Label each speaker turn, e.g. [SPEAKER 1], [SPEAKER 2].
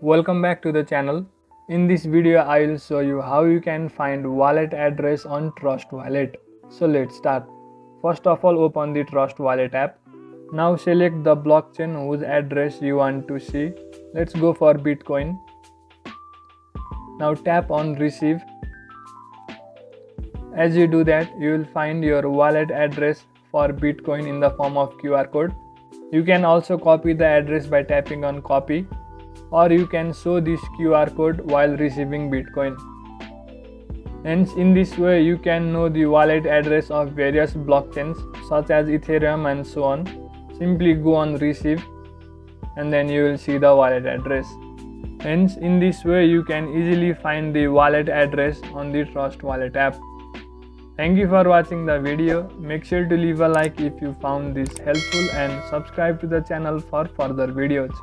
[SPEAKER 1] Welcome back to the channel. In this video I will show you how you can find wallet address on Trust Wallet. So let's start. First of all, open the Trust Wallet app. Now select the blockchain whose address you want to see. Let's go for Bitcoin. Now tap on receive. As you do that, you will find your wallet address for Bitcoin in the form of QR code. You can also copy the address by tapping on copy, or you can show this QR code while receiving Bitcoin. Hence, in this way you can know the wallet address of various blockchains such as Ethereum and so on. Simply go on receive and then you will see the wallet address. Hence, in this way you can easily find the wallet address on the Trust Wallet app. Thank you for watching the video. Make sure to leave a like if you found this helpful and subscribe to the channel for further videos.